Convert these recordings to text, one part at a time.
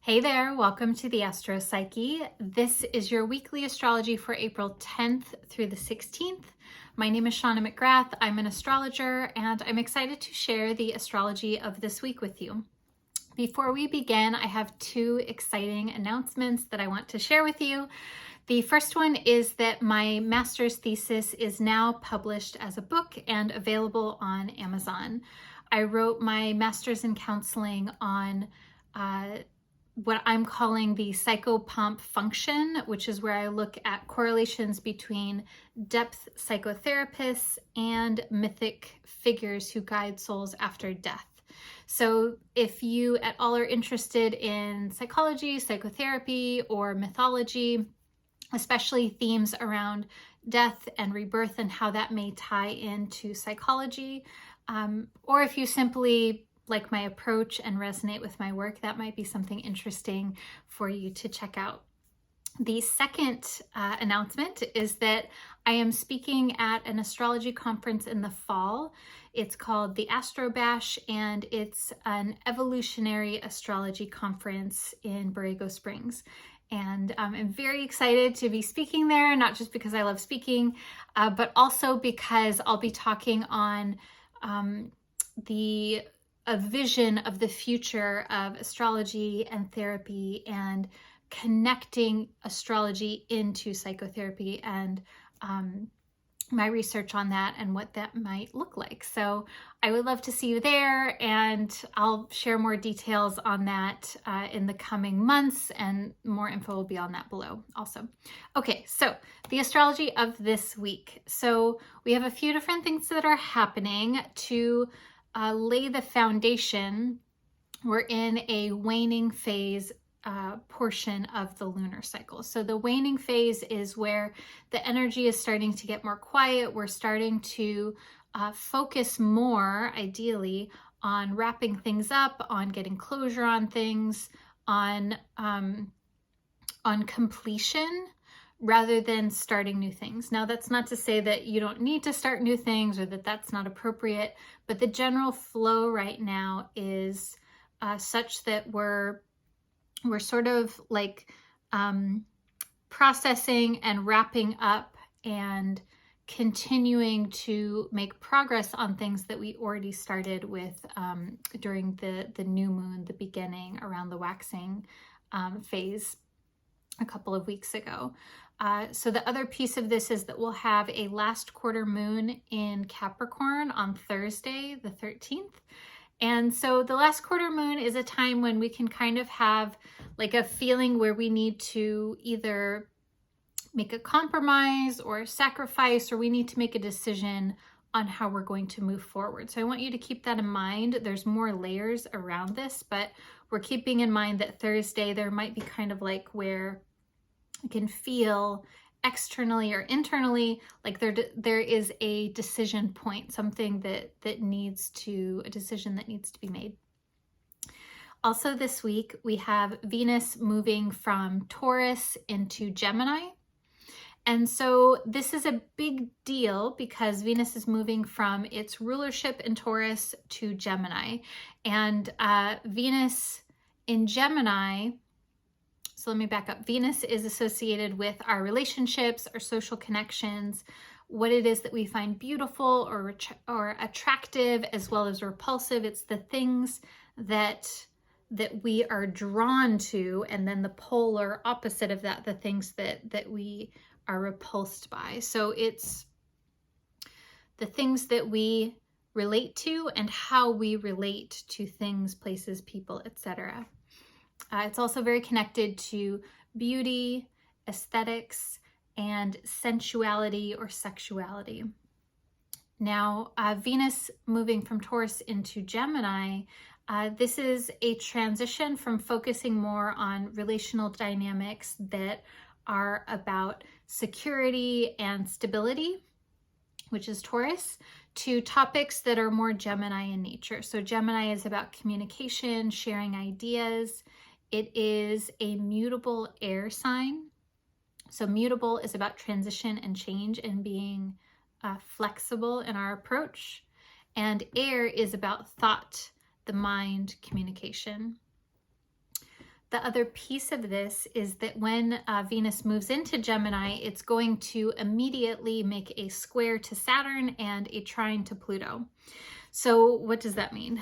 Hey there, welcome to the Astro Psyche. This is your weekly astrology for April 10th through the 16th. My name is Shawna McGrath. I'm an astrologer and I'm excited to share the astrology of this week with you. Before we begin, I have two exciting announcements that I want to share with you. The first one is that my master's thesis is now published as a book and available on Amazon. I wrote my master's in counseling on what I'm calling the psychopomp function, which is where I look at correlations between depth psychotherapists and mythic figures who guide souls after death. So if you at all are interested in psychology, psychotherapy, or mythology, especially themes around death and rebirth and how that may tie into psychology, or if you simply like my approach and resonate with my work, that might be something interesting for you to check out. The second announcement is that I am speaking at an astrology conference in the fall. It's called the Astro Bash, and it's an evolutionary astrology conference in Borrego Springs. And I'm very excited to be speaking there, not just because I love speaking, but also because I'll be talking on a vision of the future of astrology and therapy and connecting astrology into psychotherapy and my research on that and what that might look like. So I would love to see you there, and I'll share more details on that in the coming months, and more info will be on that below also. Okay, so the astrology of this week. So we have a few different things that are happening to lay the foundation. We're in a waning phase portion of the lunar cycle. So the waning phase is where the energy is starting to get more quiet. We're starting to focus more, ideally, on wrapping things up, on getting closure on things, on completion, rather than starting new things. Now, that's not to say that you don't need to start new things or that that's not appropriate, but the general flow right now is such that we're sort of like processing and wrapping up and continuing to make progress on things that we already started with during the new moon, the beginning around the waxing phase a couple of weeks ago. So the other piece of this is that we'll have a last quarter moon in Capricorn on Thursday, the 13th. And so the last quarter moon is a time when we can kind of have like a feeling where we need to either make a compromise or a sacrifice, or we need to make a decision on how we're going to move forward. So I want you to keep that in mind. There's more layers around this, but we're keeping in mind that Thursday there might be kind of like where you can feel externally or internally like there is a decision point, something that needs to, a decision that needs to be made. Also this week we have Venus moving from Taurus into Gemini. And so this is a big deal because Venus is moving from its rulership in Taurus to Gemini. And Venus in Gemini, so let me back up. Venus is associated with our relationships, our social connections, what it is that we find beautiful or attractive as well as repulsive. It's the things that we are drawn to, and then the polar opposite of that, the things that we are repulsed by. So it's the things that we relate to and how we relate to things, places, people, etc. It's also very connected to beauty, aesthetics, and sensuality or sexuality. Now, Venus moving from Taurus into Gemini, this is a transition from focusing more on relational dynamics that are about security and stability, which is Taurus, to topics that are more Gemini in nature. So Gemini is about communication, sharing ideas. It is a mutable air sign. So mutable is about transition and change and being flexible in our approach. And air is about thought, the mind, communication. the other piece of this is that when Venus moves into Gemini, it's going to immediately make a square to Saturn and a trine to Pluto. So what does that mean?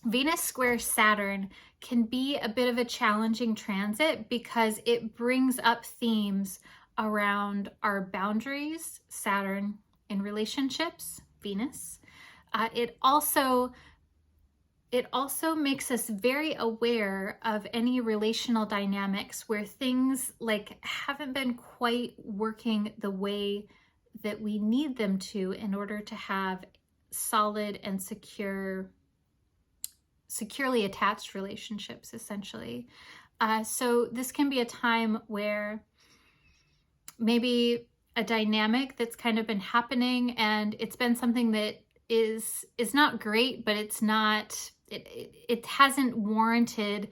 Venus square Saturn can be a bit of a challenging transit because it brings up themes around our boundaries, Saturn, in relationships, Venus. It also makes us very aware of any relational dynamics where things like haven't been quite working the way that we need them to in order to have solid and securely attached relationships, essentially. So this can be a time where maybe a dynamic that's kind of been happening and it's been something that is not great, but it's not, it hasn't warranted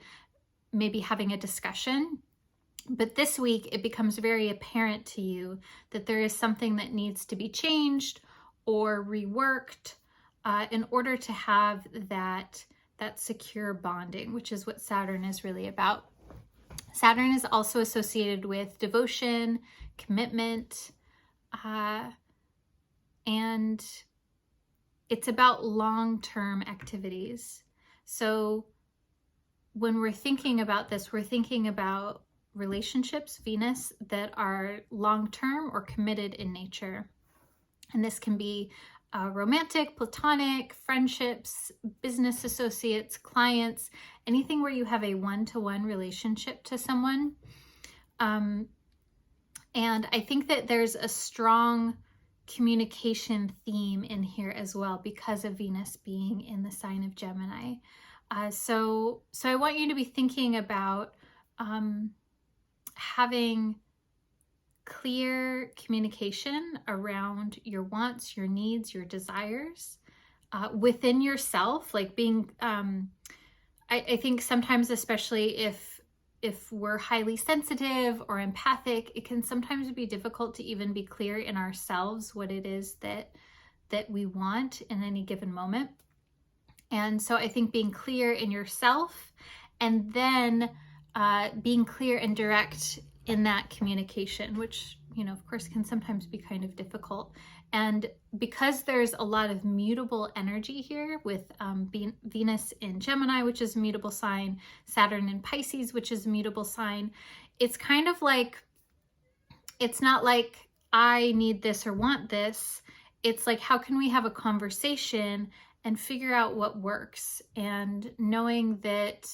maybe having a discussion. But this week it becomes very apparent to you that there is something that needs to be changed or reworked in order to have that secure bonding, which is what Saturn is really about. Saturn is also associated with devotion, commitment, and it's about long-term activities. So when we're thinking about this, we're thinking about relationships, Venus, that are long-term or committed in nature. And this can be romantic, platonic, friendships, business associates, clients, anything where you have a one-to-one relationship to someone. And I think that there's a strong communication theme in here as well because of Venus being in the sign of Gemini. So I want you to be thinking about having clear communication around your wants, your needs, your desires within yourself, like being, I think sometimes, especially if we're highly sensitive or empathic, it can sometimes be difficult to even be clear in ourselves what it is that we want in any given moment. And so I think being clear in yourself and then being clear and direct in that communication, which, you know, of course can sometimes be kind of difficult. And because there's a lot of mutable energy here with Venus in Gemini, which is a mutable sign, Saturn in Pisces, which is a mutable sign, it's kind of like, it's not like I need this or want this. It's like, how can we have a conversation and figure out what works? And knowing that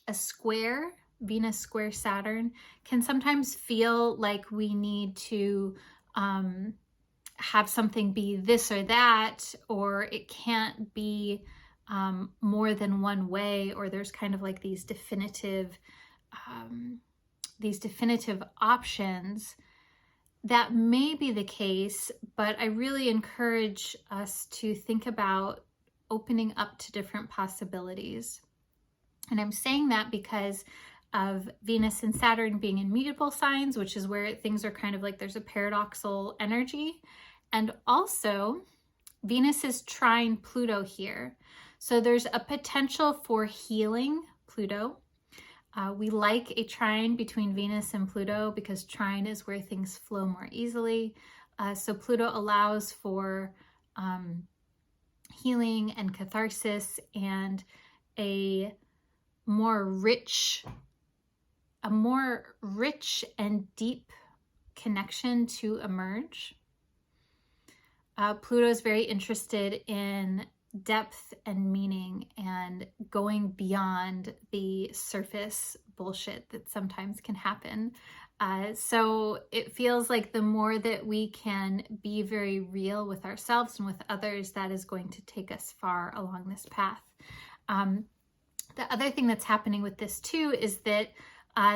a square, Venus square Saturn, can sometimes feel like we need to have something be this or that, or it can't be more than one way, or there's kind of like these definitive options. That may be the case, but I really encourage us to think about opening up to different possibilities. And I'm saying that because of Venus and Saturn being in mutable signs, which is where things are kind of like there's a paradoxical energy. And also Venus is trine Pluto here. So there's a potential for healing Pluto. We like a trine between Venus and Pluto because trine is where things flow more easily. So Pluto allows for healing and catharsis and a more rich and deep connection to emerge. Pluto is very interested in depth and meaning and going beyond the surface bullshit that sometimes can happen. So it feels like the more that we can be very real with ourselves and with others, that is going to take us far along this path. The other thing that's happening with this too is that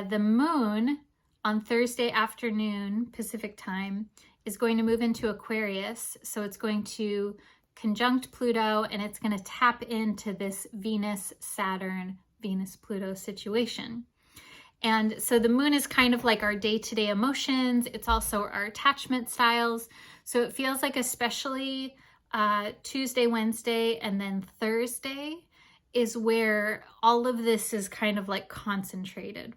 the moon on Thursday afternoon Pacific time is going to move into Aquarius. So it's going to conjunct Pluto and it's going to tap into this Venus-Saturn, Venus-Pluto situation. And so the moon is kind of like our day-to-day emotions. It's also our attachment styles. So it feels like especially Tuesday, Wednesday, and then Thursday is where all of this is kind of like concentrated.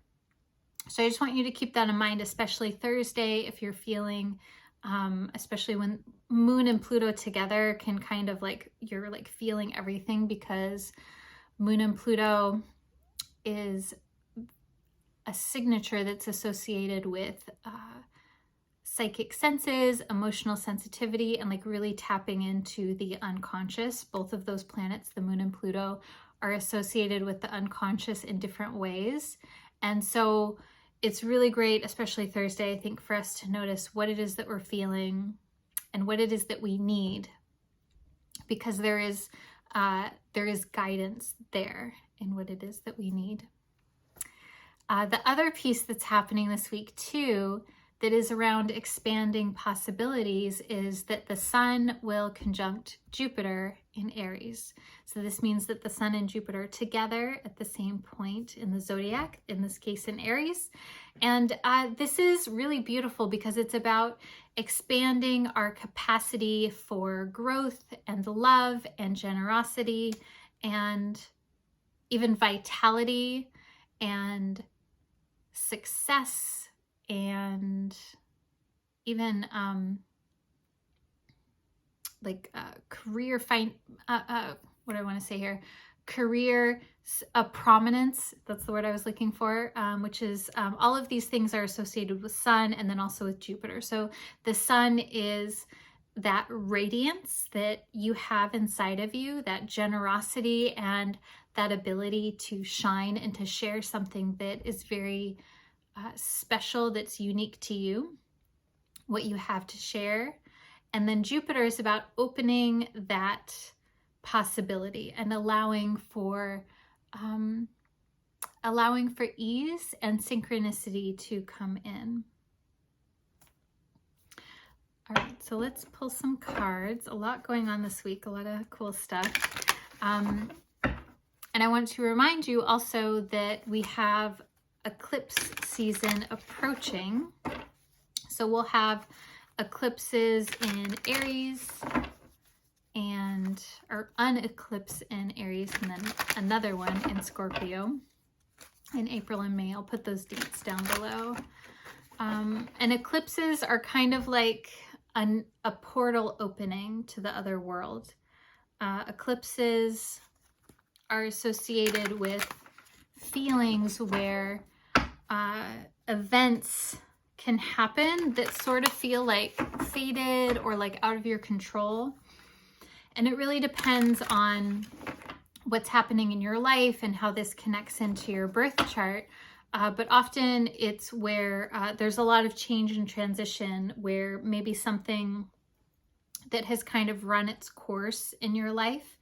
So I just want you to keep that in mind, especially Thursday, if you're feeling, especially when Moon and Pluto together can kind of like, you're like feeling everything, because Moon and Pluto is a signature that's associated with psychic senses, emotional sensitivity, and like really tapping into the unconscious. Both of those planets, the Moon and Pluto, are associated with the unconscious in different ways. And so it's really great, especially Thursday, I think, for us to notice what it is that we're feeling and what it is that we need, because there is guidance there in what it is that we need. The other piece that's happening this week too, that is around expanding possibilities, is that the Sun will conjunct Jupiter in Aries. So this means that the Sun and Jupiter together at the same point in the zodiac, in this case in Aries. And this is really beautiful because it's about expanding our capacity for growth and love and generosity and even vitality and success, and even career what do I want to say here? Career prominence, that's the word I was looking for, which is all of these things are associated with Sun and then also with Jupiter. So the Sun is that radiance that you have inside of you, that generosity and that ability to shine and to share something that is very special, that's unique to you, what you have to share. And then Jupiter is about opening that possibility and allowing for ease and synchronicity to come in. All right, so let's pull some cards. A lot going on this week, a lot of cool stuff. And I want to remind you also that we have eclipse season approaching. So we'll have eclipses in Aries or uneclipse in Aries, and then another one in Scorpio in April and May. I'll put those dates down below. And eclipses are kind of like a portal opening to the other world. Eclipses are associated with feelings where events can happen that sort of feel like fated or like out of your control. And it really depends on what's happening in your life and how this connects into your birth chart. But often it's where there's a lot of change and transition, where maybe something that has kind of run its course in your life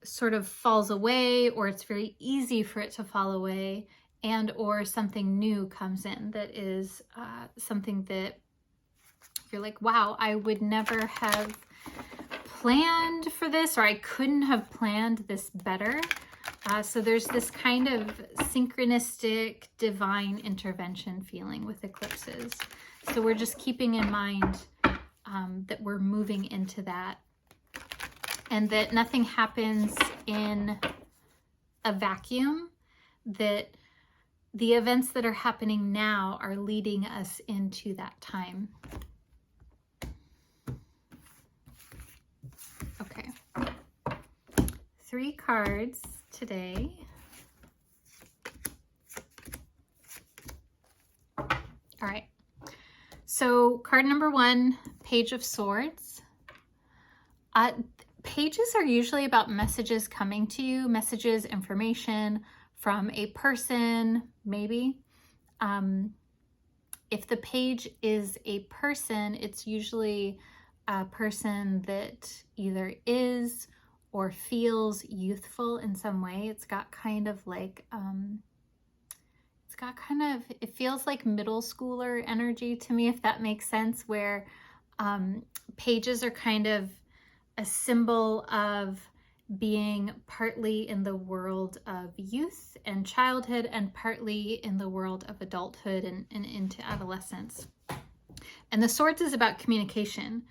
sort of falls away, or it's very easy for it to fall away, and or something new comes in that is something that you're like, wow, I would never have planned for this, or I couldn't have planned this better. So there's this kind of synchronistic divine intervention feeling with eclipses. So we're just keeping in mind that we're moving into that, and that nothing happens in a vacuum, that the events that are happening now are leading us into that time. Okay. 3 cards today. All right. So card number 1, Page of Swords. Pages are usually about messages coming to you, messages, information from a person, maybe. If the page is a person, it's usually a person that either is or feels youthful in some way. It's got kind of like, it feels like middle schooler energy to me, if that makes sense, where pages are kind of a symbol of being partly in the world of youth and childhood and partly in the world of adulthood and into adolescence. And the swords is about communication.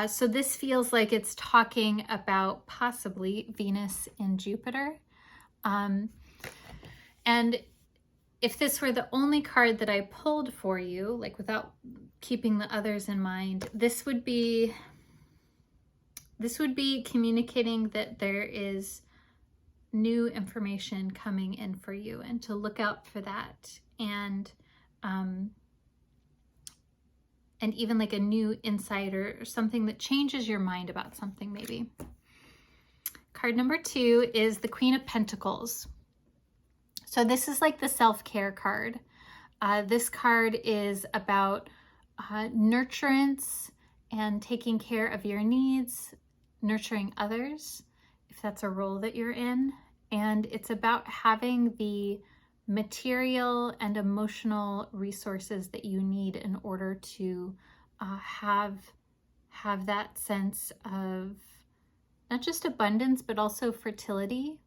So this feels like it's talking about possibly Venus and Jupiter. And if this were the only card that I pulled for you, like without keeping the others in mind, this would be communicating that there is new information coming in for you, and to look out for that, and even like a new insight or something that changes your mind about something maybe. Card number 2 is the Queen of Pentacles. So this is like the self-care card. This card is about nurturance and taking care of your needs, nurturing others, if that's a role that you're in. And it's about having the material and emotional resources that you need in order to have that sense of not just abundance, but also fertility.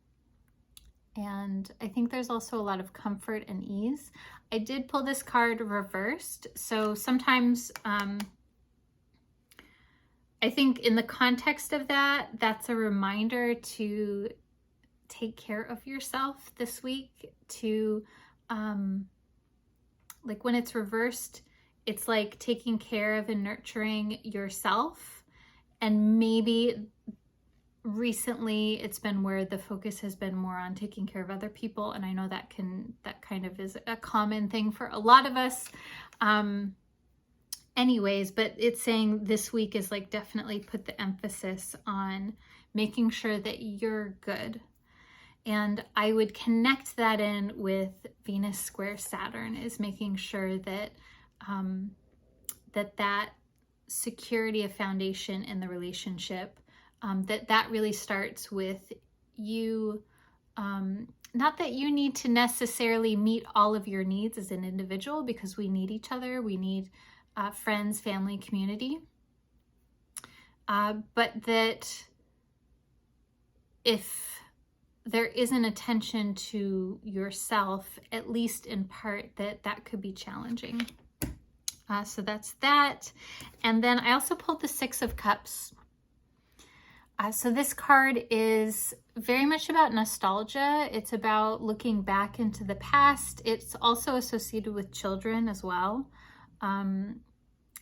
And I think there's also a lot of comfort and ease. I did pull this card reversed. So sometimes I think in the context of that, that's a reminder to take care of yourself this week, to like when it's reversed, it's like taking care of and nurturing yourself. And maybe recently it's been where the focus has been more on taking care of other people, and I know that kind of is a common thing for a lot of us anyways, but it's saying this week is like definitely put the emphasis on making sure that you're good. And I would connect that in with Venus square Saturn, is making sure that that security of foundation in the relationship, that really starts with you. Not that you need to necessarily meet all of your needs as an individual, because we need each other. We need friends, family, community. But that if there isn't attention to yourself, at least in part, that could be challenging. So that's that. And then I also pulled the Six of Cups. So this card is very much about nostalgia. It's about looking back into the past. It's also associated with children as well.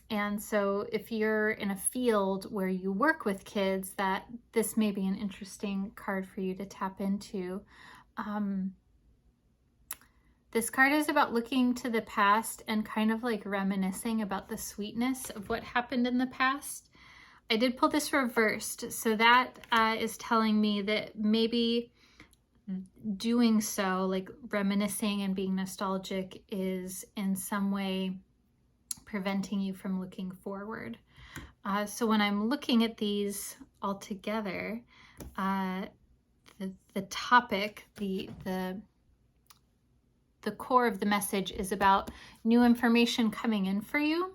And so if you're in a field where you work with kids, that this may be an interesting card for you to tap into. This card is about looking to the past and kind of like reminiscing about the sweetness of what happened in the past. I did pull this reversed, so that is telling me that maybe doing so, like reminiscing and being nostalgic, is in some way preventing you from looking forward. So when I'm looking at these all together, the topic, the core of the message is about new information coming in for you.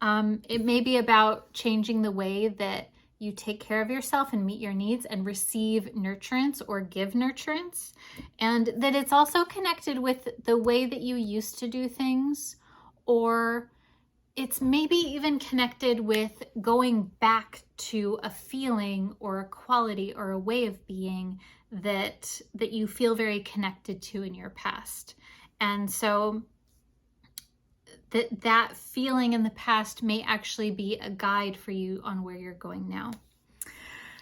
It may be about changing the way that you take care of yourself and meet your needs and receive nurturance or give nurturance. And that it's also connected with the way that you used to do things, or it's maybe even connected with going back to a feeling or a quality or a way of being that you feel very connected to in your past. And so that feeling in the past may actually be a guide for you on where you're going now.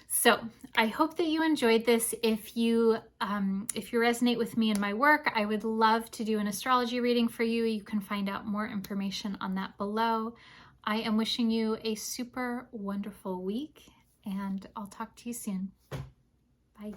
So I hope that you enjoyed this. If you resonate with me and my work, I would love to do an astrology reading for you. You can find out more information on that below. I am wishing you a super wonderful week, and I'll talk to you soon. Bye.